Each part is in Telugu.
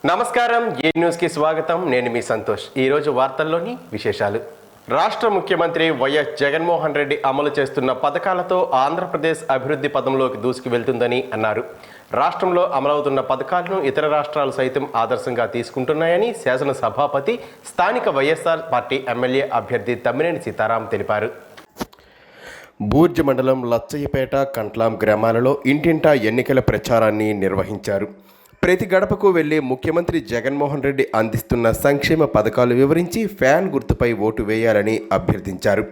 నమస్కారం, ఏ న్యూస్ కి స్వాగతం. నేను మీ సంతోష్. ఈ రోజు వార్తల్లోని విశేషాలు. రాష్ట్ర ముఖ్యమంత్రి వైఎస్ జగన్మోహన్ రెడ్డి అమలు చేస్తున్న పథకాలతో ఆంధ్రప్రదేశ్ అభివృద్ధి పదంలోకి దూసుకు వెళ్తుందని అన్నారు. రాష్ట్రంలో అమలవుతున్న పథకాలను ఇతర రాష్ట్రాలు సైతం ఆదర్శంగా తీసుకుంటున్నాయని శాసనసభాపతి, స్థానిక వైఎస్ఆర్ పార్టీ ఎమ్మెల్యే అభ్యర్థి తమ్మినేని సీతారాం తెలిపారు. బూర్జ్ మండలం లచ్చయ్యపేట, కంట్లాం గ్రామాలలో ఇంటింటా ఎన్నికల ప్రచారాన్ని నిర్వహించారు. ప్రతి గడపకు వెళ్లి ముఖ్యమంత్రి జగన్మోహన్ రెడ్డి అందిస్తున్న సంక్షేమ పథకాలు వివరించి ఫ్యాన్ గుర్తుపై ఓటు వేయాలని అభ్యర్థించారు.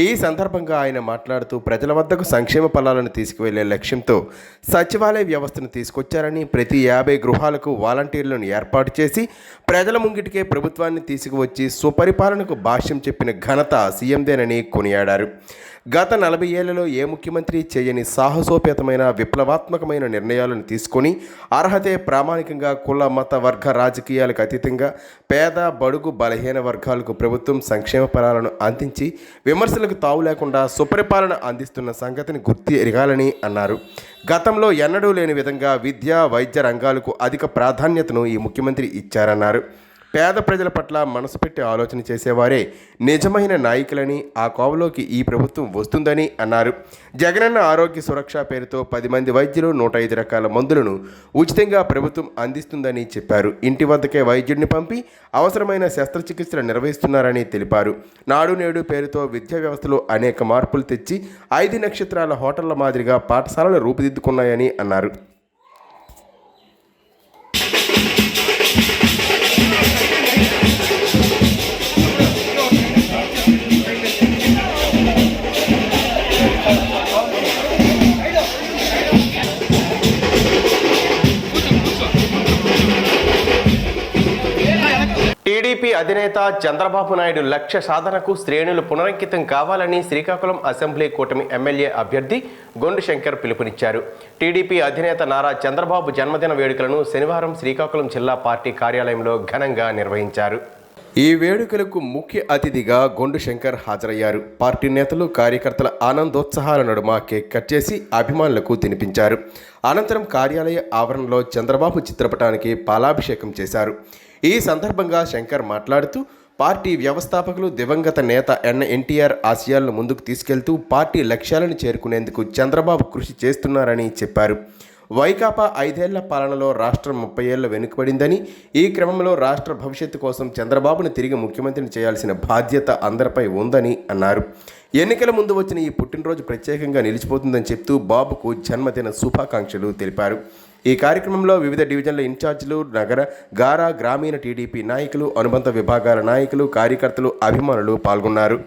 ఈ సందర్భంగా ఆయన మాట్లాడుతూ ప్రజల వద్దకు సంక్షేమ ఫలాలను తీసుకువెళ్లే లక్ష్యంతో సచివాలయ వ్యవస్థను తీసుకొచ్చారని, ప్రతి 50 గృహాలకు వాలంటీర్లను ఏర్పాటు చేసి ప్రజల ముంగిటికే ప్రభుత్వాన్ని తీసుకువచ్చి సుపరిపాలనకు భాష్యం చెప్పిన ఘనత సీఎందేనని కొనియాడారు. గత 40 ఏళ్లలో ఏ ముఖ్యమంత్రి చేయని సాహసోపేతమైన విప్లవాత్మకమైన నిర్ణయాలను తీసుకొని అర్హతే ప్రామాణికంగా కుల, మత, వర్గ రాజకీయాలకు అతీతంగా పేద, బడుగు, బలహీన వర్గాలకు ప్రభుత్వం సంక్షేమ ఫలాలను అందించి విమర్శలకు తావు లేకుండా సుపరిపాలన అందిస్తున్న సంగతిని గుర్తు ఎరగాలని అన్నారు. గతంలో ఎన్నడూ లేని విధంగా విద్య, వైద్య రంగాలకు అధిక ప్రాధాన్యతను ఈ ముఖ్యమంత్రి ఇచ్చారన్నారు. పేద ప్రజల పట్ల మనసు పెట్టి ఆలోచన చేసేవారే నిజమైన నాయకులని, ఆ కోవలోకి ఈ ప్రభుత్వం వస్తుందని అన్నారు. జగనన్న ఆరోగ్య సురక్ష పేరుతో 10 మంది వైద్యులు 105 రకాల మందులను ఉచితంగా ప్రభుత్వం అందిస్తుందని చెప్పారు. ఇంటి వద్దకే వైద్యుడిని పంపి అవసరమైన శస్త్రచికిత్సలు నిర్వహిస్తున్నారని తెలిపారు. నాడు నేడు పేరుతో విద్యా వ్యవస్థలో అనేక మార్పులు తెచ్చి 5 నక్షత్రాల హోటళ్ల మాదిరిగా పాఠశాలలు రూపుదిద్దుకున్నాయని అన్నారు. టీడీపీ అధినేత చంద్రబాబు నాయుడు లక్ష్య సాధనకు శ్రేణులు పునరంకితం కావాలని శ్రీకాకుళం అసెంబ్లీ కూటమి ఎమ్మెల్యే అభ్యర్థి గొండు శంకర్ పిలుపునిచ్చారు. టీడీపీ అధినేత నారా చంద్రబాబు జన్మదిన వేడుకలను శనివారం శ్రీకాకుళం జిల్లా పార్టీ కార్యాలయంలో ఘనంగా నిర్వహించారు. ఈ వేడుకలకు ముఖ్య అతిథిగా గొండు శంకర్ హాజరయ్యారు. పార్టీ నేతలు, కార్యకర్తల ఆనందోత్సాహాల నడుమ కేక్ కట్ చేసి అభిమానులకు తినిపించారు. అనంతరం కార్యాలయ ఆవరణలో చంద్రబాబు చిత్రపటానికి పాలాభిషేకం చేశారు. ఈ సందర్భంగా శంకర్ మాట్లాడుతూ పార్టీ వ్యవస్థాపకులు, దివంగత నేత ఎన్టీఆర్ ఆశయాలను ముందుకు తీసుకెళ్తూ పార్టీ లక్ష్యాలను చేరుకునేందుకు చంద్రబాబు కృషి చేస్తున్నారని చెప్పారు. వైకాపా 5 ఏళ్ల పాలనలో రాష్ట్రం 30 ఏళ్ల వెనుకబడిందని, ఈ క్రమంలో రాష్ట్ర భవిష్యత్తు కోసం చంద్రబాబును తిరిగి ముఖ్యమంత్రిని చేయాల్సిన బాధ్యత అందరిపై ఉందని అన్నారు. ఎన్నికల ముందు వచ్చిన ఈ పుట్టినరోజు ప్రత్యేకంగా నిలిచిపోతుందని చెప్తూ బాబుకు జన్మదిన శుభాకాంక్షలు తెలిపారు. ఈ కార్యక్రమంలో వివిధ డివిజన్ల ఇన్ఛార్జీలు, నగర, గారా, గ్రామీణ టీడీపీ నాయకులు, అనుబంధ విభాగాల నాయకులు, కార్యకర్తలు, అభిమానులు పాల్గొన్నారు.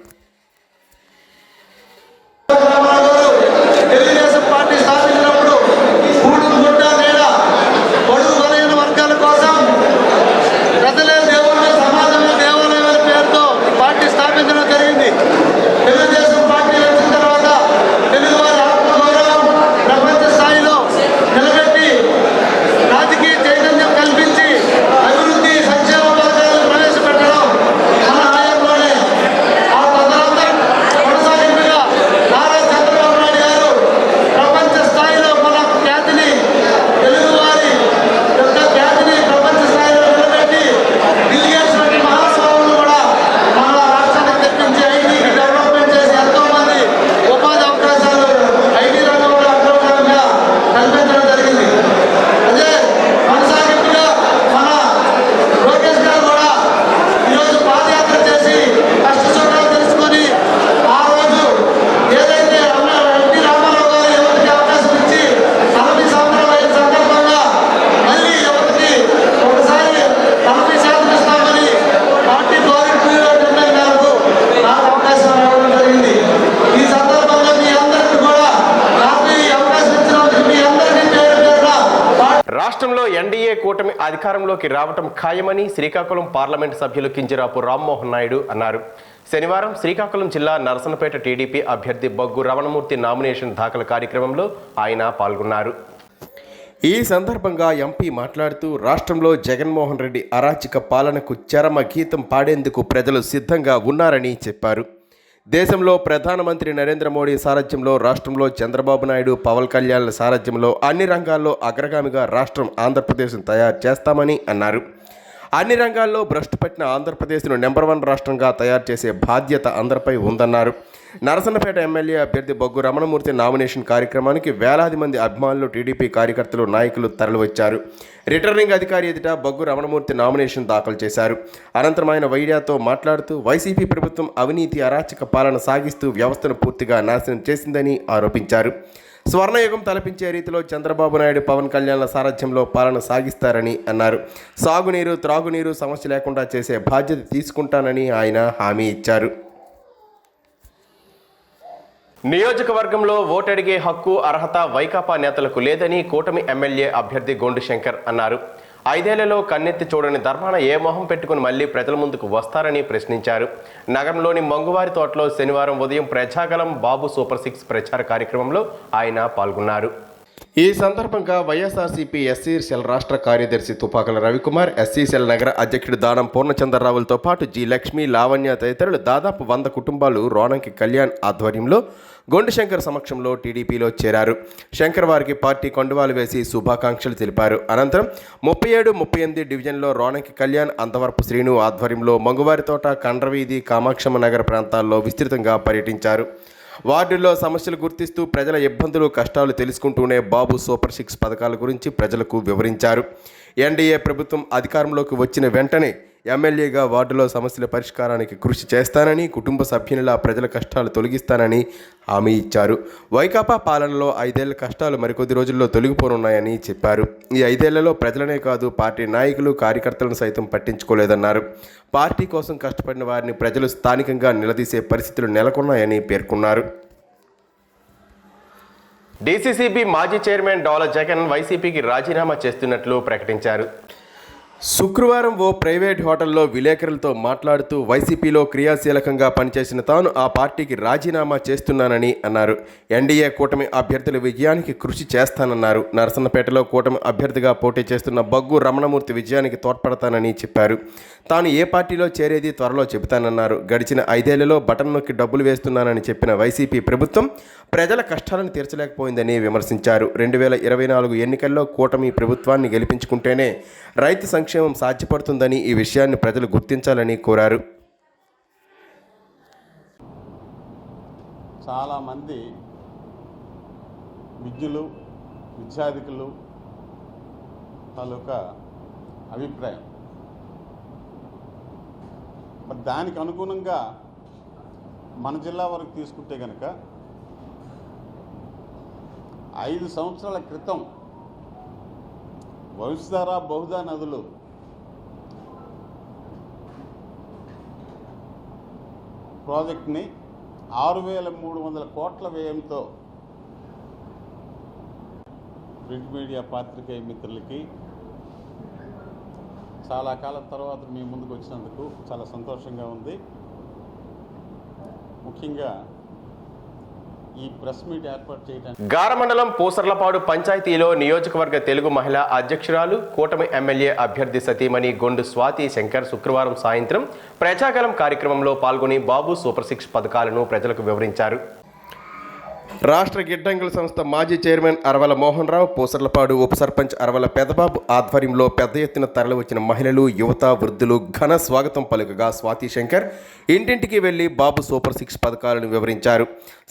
రాష్ట్రంలో ఎన్డీఏ కూటమి అధికారంలోకి రావటం ఖాయమని శ్రీకాకుళం పార్లమెంట్ సభ్యులు కింజరాపు రామ్మోహన్ నాయుడు అన్నారు. శనివారం శ్రీకాకుళం జిల్లా నరసనపేట టీడీపీ అభ్యర్థి బొగ్గు రమణమూర్తి నామినేషన్ దాఖలు కార్యక్రమంలో ఆయన పాల్గొన్నారు. ఈ సందర్భంగా ఎంపీ మాట్లాడుతూ రాష్ట్రంలో జగన్మోహన్ రెడ్డి అరాచక పాలనకు చరమ గీతం పాడేందుకు ప్రజలు సిద్ధంగా ఉన్నారని చెప్పారు. దేశంలో ప్రధానమంత్రి నరేంద్ర మోడీ సారథ్యంలో, రాష్ట్రంలో చంద్రబాబు నాయుడు, పవన్ కళ్యాణ్ల సారథ్యంలో అన్ని రంగాల్లో అగ్రగామిగా రాష్ట్రం ఆంధ్రప్రదేశ్ను తయారు చేస్తామని అన్నారు. అన్ని రంగాల్లో భ్రష్టు పట్టిన ఆంధ్రప్రదేశ్ను నెంబర్ 1 రాష్ట్రంగా తయారు చేసే బాధ్యత అందరిపై ఉందన్నారు. నరసన్నపేట ఎమ్మెల్యే అభ్యర్థి బొగ్గు రమణమూర్తి నామినేషన్ కార్యక్రమానికి వేలాది మంది అభిమానులు, టీడీపీ కార్యకర్తలు, నాయకులు తరలివచ్చారు. రిటర్నింగ్ అధికారి ఎదుట బొగ్గు రమణమూర్తి నామినేషన్ దాఖలు చేశారు. అనంతరం ఆయన మీడియాతో మాట్లాడుతూ వైసీపీ ప్రభుత్వం అవినీతి, అరాచక పాలన సాగిస్తూ వ్యవస్థను పూర్తిగా నాశనం చేసిందని ఆరోపించారు. స్వర్ణయుగం తలపించే రీతిలో చంద్రబాబు నాయుడు, పవన్ కళ్యాణ్ల సారథ్యంలో పాలన సాగిస్తారని అన్నారు. సాగునీరు, త్రాగునీరు సమస్య లేకుండా చేసే బాధ్యత తీసుకుంటానని ఆయన హామీ ఇచ్చారు. నియోజకవర్గంలో ఓటడిగే హక్కు, అర్హత వైకాపా నేతలకు లేదని కూటమి ఎమ్మెల్యే అభ్యర్థి గొండు శంకర్ అన్నారు. 5 ఏళ్లలో కన్నెత్తి చూడని ధర్మాన ఏ మొహం పెట్టుకుని మళ్లీ ప్రజల ముందుకు వస్తారని ప్రశ్నించారు. నగరంలోని మంగువారి తోటలో శనివారం ఉదయం ప్రజాగలం బాబు సూపర్ 6 ప్రచార కార్యక్రమంలో ఆయన పాల్గొన్నారు. ఈ సందర్భంగా వైఎస్ఆర్సీపీ ఎస్సీ సెల్ రాష్ట్ర కార్యదర్శి తుపాకుల రవికుమార్, ఎస్సీ సెల్ నగర అధ్యక్షుడు దానం పూర్ణచంద్రరావులతో పాటు జి లక్ష్మి, లావణ్య తదితరులు దాదాపు 100 కుటుంబాలు రోనంకి కళ్యాణ్ ఆధ్వర్యంలో గొండు శంకర్ సమక్షంలో టీడీపీలో చేరారు. శంకర్ వారికి పార్టీ కండువాలు వేసి శుభాకాంక్షలు తెలిపారు. అనంతరం 37, 38 డివిజన్లో రోనంకి కళ్యాణ్, అంతవరపు శ్రీను ఆధ్వర్యంలో మంగువారి తోట, కండ్రవీధి, కామాక్షమ్మ నగర ప్రాంతాల్లో విస్తృతంగా పర్యటించారు. వార్డుల్లో సమస్యలు గుర్తిస్తూ ప్రజల ఇబ్బందులు, కష్టాలు తెలుసుకుంటూనే బాబు సూపర్ 6 పథకాల గురించి ప్రజలకు వివరించారు. ఎన్డీఏ ప్రభుత్వం అధికారంలోకి వచ్చిన వెంటనే ఎమ్మెల్యేగా వార్డులో సమస్యల పరిష్కారానికి కృషి చేస్తానని, కుటుంబ సభ్యునిలా ప్రజల కష్టాలు తొలగిస్తానని హామీ ఇచ్చారు. వైకాపా పాలనలో 5 ఏళ్ల కష్టాలు మరికొద్ది రోజుల్లో తొలగిపోనున్నాయని చెప్పారు. ఈ 5 ఏళ్లలో ప్రజలనే కాదు, పార్టీ నాయకులు, కార్యకర్తలను సైతం పట్టించుకోలేదన్నారు. పార్టీ కోసం కష్టపడిన వారిని ప్రజలు స్థానికంగా నిలదీసే పరిస్థితులు నెలకొన్నాయని పేర్కొన్నారు. డీసీసీబీ మాజీ చైర్మన్ డోల జగన్ వైసీపీకి రాజీనామా చేస్తున్నట్లు ప్రకటించారు. శుక్రవారం ఓ ప్రైవేట్ హోటల్లో విలేకరులతో మాట్లాడుతూ వైసీపీలో క్రియాశీలకంగా పనిచేసిన తాను ఆ పార్టీకి రాజీనామా చేస్తున్నానని అన్నారు. ఎన్డీఏ కూటమి అభ్యర్థుల విజయానికి కృషి చేస్తానన్నారు. నరసన్నపేటలో కూటమి అభ్యర్థిగా పోటీ చేస్తున్న బొగ్గు రమణమూర్తి విజయానికి తోడ్పడతానని చెప్పారు. తాను ఏ పార్టీలో చేరేది త్వరలో చెబుతానన్నారు. గడిచిన 5 ఏళ్లలో బటన్ నొక్కి డబ్బులు వేస్తున్నానని చెప్పిన వైసీపీ ప్రభుత్వం ప్రజల కష్టాలను తీర్చలేకపోయిందని విమర్శించారు. 2024 ఎన్నికల్లో కూటమి ప్రభుత్వాన్ని గెలిపించుకుంటేనే రైతు సంక్షేమం సాధ్యపడుతుందని, ఈ విషయాన్ని ప్రజలు గుర్తించాలని కోరారు. చాలామంది విద్యులు, విద్యాధికులు తాలూకా అభిప్రాయం. మరి దానికి అనుగుణంగా మన జిల్లా వరకు తీసుకుంటే కనుక 5 సంవత్సరాల క్రితం వంశధార, బహుదా నదులు ప్రాజెక్ట్ని 6,300 కోట్ల వ్యయంతో ప్రింట్ మీడియా పాత్రికేయ మిత్రులకి చాలా కాలం తర్వాత మీ ముందుకు వచ్చినందుకు చాలా సంతోషంగా ఉంది. ముఖ్యంగా ఈ ప్రెస్ మీట్ ఏర్పాటు చేయడానికి గార మండలం పూసర్లపాడు పంచాయతీలో నియోజకవర్గ తెలుగు మహిళా అధ్యక్షురాలు, కూటమి ఎమ్మెల్యే అభ్యర్థి సతీమణి గొండు స్వాతి శంకర్ శుక్రవారం సాయంత్రం ప్రజాగలం కార్యక్రమంలో పాల్గొని బాబు సూపర్ 6 పథకాలను ప్రజలకు వివరించారు. రాష్ట్ర గిడ్డంగుల సంస్థ మాజీ చైర్మన్ అరవల మోహన్ రావు, పూసర్లపాడు ఉప సర్పంచ్ అరవల పెదబాబు ఆధ్వర్యంలో పెద్ద ఎత్తున తరలివచ్చిన మహిళలు, యువత, వృద్ధులు ఘన స్వాగతం పలుకగా స్వాతి శంకర్ ఇంటింటికి వెళ్లి బాబు సూపర్ 6 పథకాలను వివరించారు.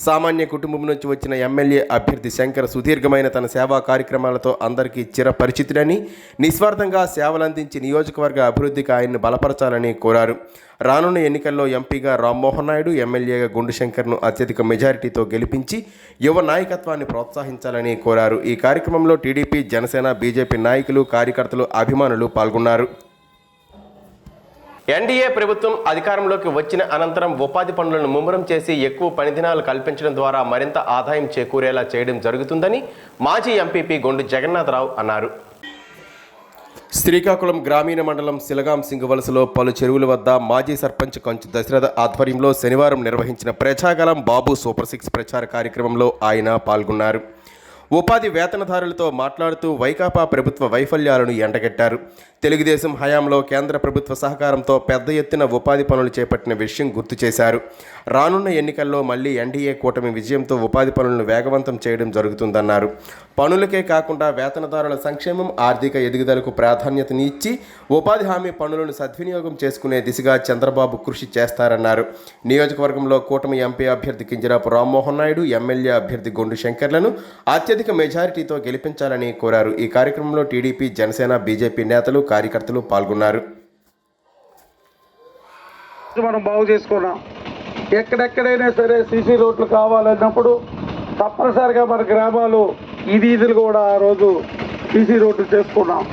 సామాన్య కుటుంబం నుంచి వచ్చిన ఎమ్మెల్యే అభ్యర్థి శంకర్ సుదీర్ఘమైన తన సేవా కార్యక్రమాలతో అందరికీ చిరపరిచితుడని, నిస్వార్థంగా సేవలందించి నియోజకవర్గ అభివృద్ధికి ఆయన్ను బలపరచాలని కోరారు. రానున్న ఎన్నికల్లో ఎంపీగా రామ్మోహన్ నాయుడు, ఎమ్మెల్యేగా గొండు శంకర్ను అత్యధిక మెజారిటీతో గెలిపించి యువ నాయకత్వాన్ని ప్రోత్సహించాలని కోరారు. ఈ కార్యక్రమంలో టీడీపీ, జనసేన, బీజేపీ నాయకులు, కార్యకర్తలు, అభిమానులు పాల్గొన్నారు. ఎన్డీఏ ప్రభుత్వం అధికారంలోకి వచ్చిన అనంతరం ఉపాధి పనులను ముమ్మరం చేసి ఎక్కువ పని దినాలు కల్పించడం ద్వారా మరింత ఆదాయం చేకూరేలా చేయడం జరుగుతుందని మాజీ ఎంపీపీ గొండు జగన్నాథరావు అన్నారు. శ్రీకాకుళం గ్రామీణ మండలం సిలగాం సింగవలసలో పలు చెరువుల వద్ద మాజీ సర్పంచ్ కంచు దశరథ ఆధ్వర్యంలో శనివారం నిర్వహించిన ప్రజాగలం బాబు సూపర్ 6 ప్రచార కార్యక్రమంలో ఆయన పాల్గొన్నారు. ఉపాధి వేతనదారులతో మాట్లాడుతూ వైకాపా ప్రభుత్వ వైఫల్యాలను ఎండగట్టారు. తెలుగుదేశం హయాంలో కేంద్ర ప్రభుత్వ సహకారంతో పెద్ద ఎత్తున ఉపాధి పనులు చేపట్టిన విషయం గుర్తు చేశారు. రానున్న ఎన్నికల్లో మళ్లీ ఎన్డీఏ కూటమి విజయంతో ఉపాధి పనులను వేగవంతం చేయడం జరుగుతుందన్నారు. పనులకే కాకుండా వేతనదారుల సంక్షేమం, ఆర్థిక ఎదుగుదలకు ప్రాధాన్యతనిచ్చి ఉపాధి హామీ పనులను సద్వినియోగం చేసుకునే దిశగా చంద్రబాబు కృషి చేస్తారన్నారు. నియోజకవర్గంలో కూటమి ఎంపీ అభ్యర్థి కింజరాపు రామ్మోహన్ నాయుడు, ఎమ్మెల్యే అభ్యర్థి గొండు శంకర్లను అత్యధిక మెజారిటీతో గెలిపించాలని కోరారు. ఈ కార్యక్రమంలో టీడీపీ, జనసేన, బీజేపీ నేతలు, కార్యకర్తలు పాల్గొన్నారు. మనం బాగు చేసుకున్నాం. ఎక్కడెక్కడైనా సరే సీసీ రోడ్లు కావాలన్నప్పుడు తప్పనిసరిగా మన గ్రామాలు ఈదులు కూడా ఆ రోజు సీసీ రోడ్లు చేసుకున్నాం.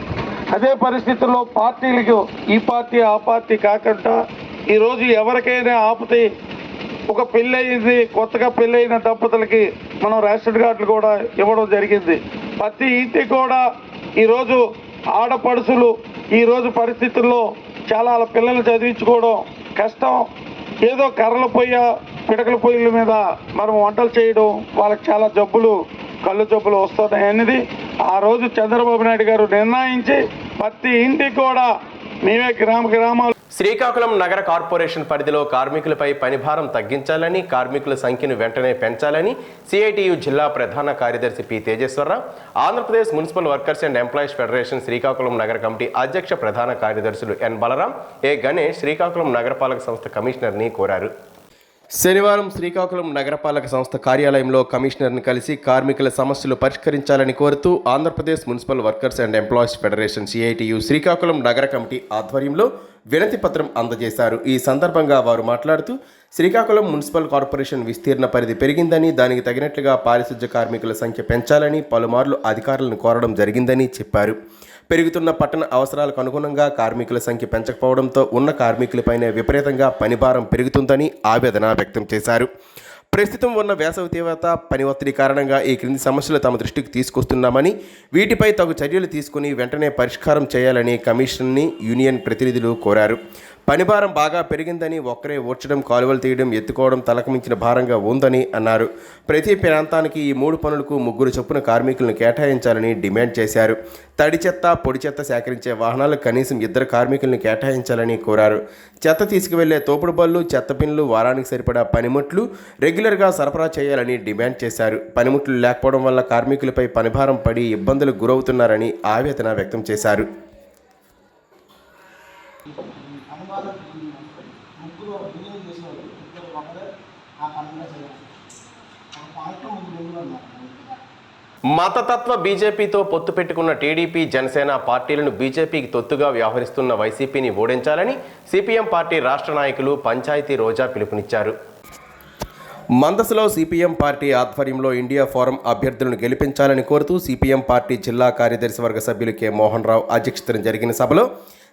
అదే పరిస్థితుల్లో పార్టీలకు ఈ పార్టీ ఆ పార్టీ కాకుండా ఈరోజు ఎవరికైనా ఆపితే ఒక పెళ్ళయింది, కొత్తగా పెళ్ళైన దంపతులకి మనం రేషన్ కార్డులు కూడా ఇవ్వడం జరిగింది. ప్రతి ఇంటికి కూడా ఈరోజు ఆడపడుచులు ఈరోజు పరిస్థితుల్లో చాలా పిల్లలు చదివించుకోవడం కష్టం. ఏదో కర్రల పొయ్య, పిడకల పొయ్యిల మీద మనం వంటలు చేయడం, వాళ్ళకి చాలా జబ్బులు, కళ్ళు జబ్బులు వస్తున్నాయి అనేది ఆ రోజు చంద్రబాబు నాయుడు గారు నిర్ణయించి ప్రతి ఇంటికి కూడా మేమే గ్రామాలు. శ్రీకాకుళం నగర కార్పొరేషన్ పరిధిలో కార్మికులపై పనిభారం తగ్గించాలని, కార్మికుల సంఖ్యను వెంటనే పెంచాలని సిఐటియు జిల్లా ప్రధాన కార్యదర్శి P Tejeswara Rao, Andhra Pradesh municipal workers and employees federation Srikakulam నగర కమిటీ అధ్యక్ష ప్రధాన కార్యదర్శులు ఎన్ బలరాం, ఏ గణేష్ శ్రీకాకుళం నగరపాలక సంస్థ కమిషనర్ని కోరారు. శనివారం శ్రీకాకుళం నగరపాలక సంస్థ కార్యాలయంలో కమిషనర్ని కలిసి కార్మికుల సమస్యలు పరిష్కరించాలని కోరుతూ Andhra Pradesh municipal workers and employees federation CITU Srikakulam నగర కమిటీ ఆధ్వర్యంలో వినతి పత్రం అందజేశారు. ఈ సందర్భంగా వారు మాట్లాడుతూ శ్రీకాకుళం మున్సిపల్ కార్పొరేషన్ విస్తీర్ణ పరిధి పెరిగిందని, దానికి తగినట్లుగా పారిశుధ్య కార్మికుల సంఖ్య పెంచాలని పలుమార్లు అధికారులను కోరడం జరిగిందని చెప్పారు. పెరుగుతున్న పట్టణ అవసరాలకు అనుగుణంగా కార్మికుల సంఖ్య పెంచకపోవడంతో ఉన్న కార్మికులపైనే విపరీతంగా పనిభారం పెరుగుతుందని ఆవేదన వ్యక్తం చేశారు. ప్రస్తుతం ఉన్న వేసవి తీవ్రత, పని ఒత్తిడి కారణంగా ఈ క్రింది సమస్యలు తమ దృష్టికి తీసుకొస్తున్నామని, వీటిపై తగు చర్యలు తీసుకుని వెంటనే పరిష్కారం చేయాలని కమిషన్ని యూనియన్ ప్రతినిధులు కోరారు. పనిభారం బాగా పెరిగిందని, ఒక్కరే ఊడ్చడం, కాలువలు తీయడం, ఎత్తుకోవడం తలకు మించిన భారంగా ఉందని అన్నారు. ప్రతి ప్రాంతానికి ఈ 3 పనులకు 3 చొప్పున కార్మికులను కేటాయించాలని డిమాండ్ చేశారు. తడి చెత్త, పొడి చెత్త సేకరించే వాహనాలకు కనీసం 2 కార్మికులను కేటాయించాలని కోరారు. చెత్త తీసుకువెళ్లే తోపుడు బళ్ళు, చెత్త బిన్లు, వారానికి సరిపడా పనిముట్లు రెగ్యులర్గా సరఫరా చేయాలని డిమాండ్ చేశారు. పనిముట్లు లేకపోవడం వల్ల కార్మికులపై పనిభారం పడి ఇబ్బందులకు గురవుతున్నారని ఆవేదన వ్యక్తం చేశారు. మతతత్వ బీజేపీతో పొత్తు పెట్టుకున్న టీడీపీ, జనసేన పార్టీలను బీజేపీకి తొత్తుగా వ్యవహరిస్తున్న వైసీపీని ఓడించాలని సిపిఎం పార్టీ రాష్ట్ర నాయకులు పంచాయతీ రోజా పిలుపునిచ్చారు. మందసలో సిపిఎం పార్టీ ఆధ్వర్యంలో ఇండియా ఫోరం అభ్యర్థులను గెలిపించాలని కోరుతూ సిపిఎం పార్టీ జిల్లా కార్యదర్శి వర్గ సభ్యులు కె మోహన్ రావు అధ్యక్షతన జరిగిన సభలో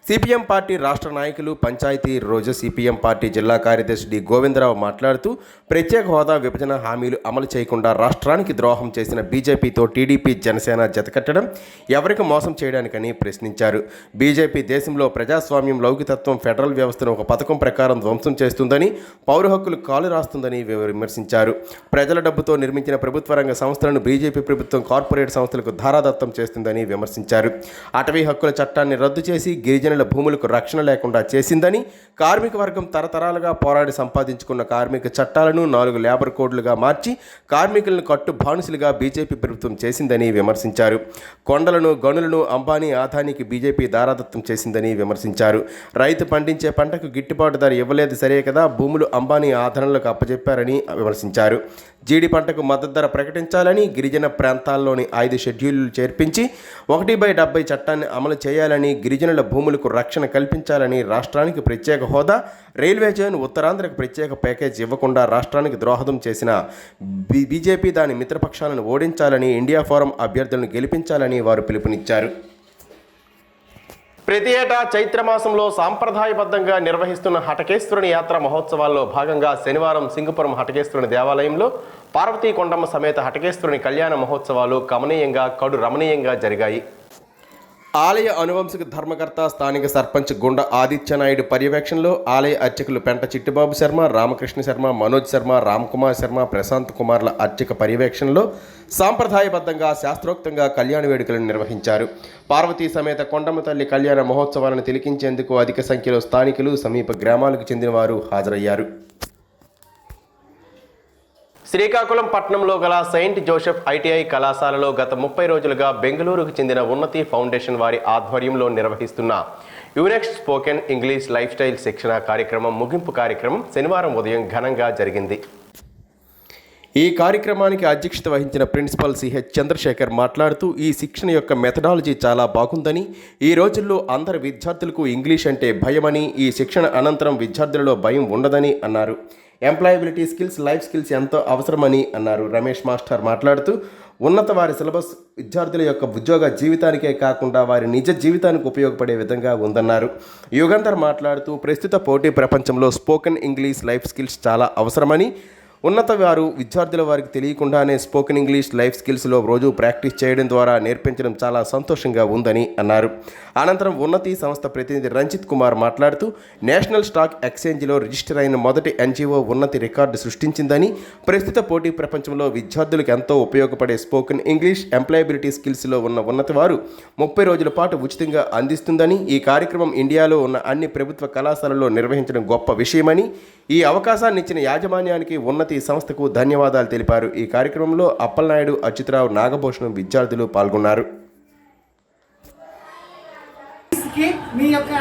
సిపిఎం పార్టీ రాష్ట్ర నాయకులు పంచాయతీ రోజు సిపిఎం పార్టీ జిల్లా కార్యదర్శి డి గోవిందరావు మాట్లాడుతూ ప్రత్యేక హోదా విభజన హామీలు అమలు చేయకుండా రాష్ట్రానికి ద్రోహం చేసిన బీజేపీతో టీడీపీ, జనసేన జతకట్టడం ఎవరికి మోసం చేయడానికని ప్రశ్నించారు. బీజేపీ దేశంలో ప్రజాస్వామ్యం, లౌకికతత్వం, ఫెడరల్ వ్యవస్థను ఒక పథకం ప్రకారం ధ్వంసం చేస్తుందని, పౌర హక్కులు కాలు రాస్తుందని విమర్శించారు. ప్రజల డబ్బుతో నిర్మించిన ప్రభుత్వ రంగ సంస్థలను బీజేపీ ప్రభుత్వం కార్పొరేట్ సంస్థలకు ధారాదత్తం చేస్తుందని విమర్శించారు. అటవీ హక్కుల చట్టాన్ని రద్దు చేసి గిరిజనుల భూములకు రక్షణ లేకుండా చేసిందని, కార్మిక వర్గం తరతరాలుగా పోరాడి సంపాదించుకున్న కార్మిక చట్టాలను 4 లేబర్ కోడ్లుగా మార్చి కార్మికులను కట్టు బానిసలుగా బీజేపీ ప్రభుత్వం చేసిందని విమర్శించారు. కొండలను, గనులను అంబానీ, ఆదానికి బీజేపీ దారాదత్తం చేసిందని విమర్శించారు. రైతు పండించే పంటకు గిట్టుబాటు ధర ఇవ్వలేదు సరే కదా, భూములు అంబానీ ఆధరణలకు అప్పచెప్పారని విమర్శించారు. జీడి పంటకు మద్దతు ధర ప్రకటించాలని, గిరిజన ప్రాంతాల్లోని 5 షెడ్యూళ్లు చేర్పించి 1/70 చట్టాన్ని అమలు చేయాలని, గిరిజనుల భూములకు రక్షణ కల్పించాలని, రాష్ట్రానికి ప్రత్యేక హోదా, రైల్వే జోన్, ఉత్తరాంధ్రకు ప్రత్యేక ప్యాకేజ్ ఇవ్వకుండా రాష్ట్రానికి ద్రోహదం చేసిన బీజేపీ దాని మిత్రపక్షాలను ఓడించాలని, ఇండియా ఫోరం అభ్యర్థులను గెలిపించాలని వారు పిలుపునిచ్చారు. ప్రతి ఏటా చైత్రమాసంలో సాంప్రదాయబద్ధంగా నిర్వహిస్తున్న హటకేశ్వరుని యాత్ర మహోత్సవాల్లో భాగంగా శనివారం సింగపురం హటకేశ్వరుని దేవాలయంలో పార్వతీ కొండమ్మ సమేత హటకేశ్వరుని కళ్యాణ మహోత్సవాలు కమనీయంగా, కడు రమణీయంగా జరిగాయి. ఆలయ అనువంశిక ధర్మకర్త స్థానిక సర్పంచ్ గుండ ఆదిత్యనాయుడు పర్యవేక్షణలో ఆలయ అర్చకులు పెంట చిట్టిబాబు శర్మ, రామకృష్ణ శర్మ, మనోజ్ శర్మ, రామ్ కుమార్ శర్మ, ప్రశాంత్ కుమార్ల అర్చక పర్యవేక్షణలో సాంప్రదాయబద్ధంగా శాస్త్రోక్తంగా కళ్యాణ వేడుకలను నిర్వహించారు. పార్వతీ సమేత కొండమ్మ తల్లి కళ్యాణ మహోత్సవాలను తిలకించేందుకు అధిక సంఖ్యలో స్థానికులు, సమీప గ్రామాలకు చెందిన వారు హాజరయ్యారు. శ్రీకాకుళం పట్టణంలో గల సెయింట్ జోసెఫ్ ఐటీఐ కళాశాలలో గత 30 రోజులుగా బెంగళూరుకు చెందిన ఉన్నతి ఫౌండేషన్ వారి ఆధ్వర్యంలో నిర్వహిస్తున్న యూనెక్స్ స్పోకెన్ ఇంగ్లీష్ లైఫ్ స్టైల్ శిక్షణ కార్యక్రమం ముగింపు కార్యక్రమం శనివారం ఉదయం ఘనంగా జరిగింది. ఈ కార్యక్రమానికి అధ్యక్షత వహించిన ప్రిన్సిపల్ సిహెచ్ చంద్రశేఖర్ మాట్లాడుతూ ఈ శిక్షణ యొక్క మెథడాలజీ చాలా బాగుందని, ఈ రోజుల్లో అందరి విద్యార్థులకు ఇంగ్లీష్ అంటే భయమని, ఈ శిక్షణ అనంతరం విద్యార్థులలో భయం ఉండదని అన్నారు. ఎంప్లాయబిలిటీ స్కిల్స్, లైఫ్ స్కిల్స్ ఎంతో అవసరమని అన్నారు. రమేష్ మాస్టర్ మాట్లాడుతూ ఉన్నత వారి సిలబస్ విద్యార్థుల యొక్క ఉద్యోగ జీవితానికే కాకుండా వారి నిజ జీవితానికి ఉపయోగపడే విధంగా ఉందన్నారు. యుగంధర్ మాట్లాడుతూ ప్రస్తుత పోటీ ప్రపంచంలో స్పోకెన్ ఇంగ్లీష్ లైఫ్ స్కిల్స్ చాలా అవసరమని, ఉన్నత వారు విద్యార్థుల వారికి తెలియకుండానే స్పోకెన్ ఇంగ్లీష్ లైఫ్ స్కిల్స్లో రోజు ప్రాక్టీస్ చేయడం ద్వారా నేర్పించడం చాలా సంతోషంగా ఉందని అన్నారు. అనంతరం ఉన్నతి సంస్థ ప్రతినిధి రంజిత్ కుమార్ మాట్లాడుతూ నేషనల్ స్టాక్ ఎక్స్చేంజ్లో రిజిస్టర్ అయిన మొదటి ఎన్జిఓ ఉన్నతి రికార్డు సృష్టించిందని, ప్రస్తుత పోటీ ప్రపంచంలో విద్యార్థులకు ఎంతో ఉపయోగపడే స్పోకెన్ ఇంగ్లీష్ ఎంప్లాయబిలిటీ స్కిల్స్లో ఉన్న ఉన్నతి వారు 30 రోజుల పాటు ఉచితంగా అందిస్తుందని, ఈ కార్యక్రమం ఇండియాలో ఉన్న అన్ని ప్రభుత్వ కళాశాలల్లో నిర్వహించడం గొప్ప విషయమని, ఈ అవకాశాన్ని ఇచ్చిన యాజమాన్యానికి ఉన్నతి సంస్థకు ధన్యవాదాలు తెలిపారు. ఈ కార్యక్రమంలో అప్పలనాయుడు, అచ్యుతరావు, నాగభూషణం విద్యార్థులు పాల్గొన్నారు. మీ యొక్క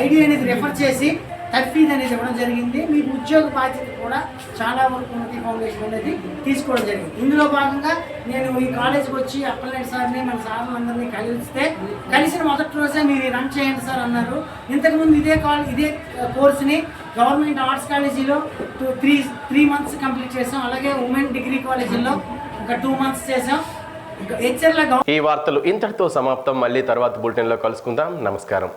ఐడి అనేది రెఫర్ చేసి తర్ఫీదు అనేది ఇవ్వడం జరిగింది. మీ ఉద్యోగ బాధ్యత కూడా చాలా వరకు ఉన్నతి ఫౌండేషన్ అనేది తీసుకోవడం జరిగింది. ఇందులో భాగంగా నేను ఈ కాలేజ్కి వచ్చి అప్పలనాయుడు సార్ని, మన సార్లందరినీ కలిసిన మొదటి రోజే మీరు రన్ చేయండి సార్ అన్నారు. ఇంతకుముందు ఇదే కోర్సుని గవర్నమెంట్ ఆర్ట్స్ కాలేజీలో 3 months కంప్లీట్ చేసాం. అలాగే ఉమెన్ డిగ్రీ కాలేజీలో ఒక 2 months చేసాం. ఈ వార్తలు ఇంతటితో సమాప్తం. మళ్ళీ తర్వాత బులెటిన్లో కలుసుకుందాం. నమస్కారం.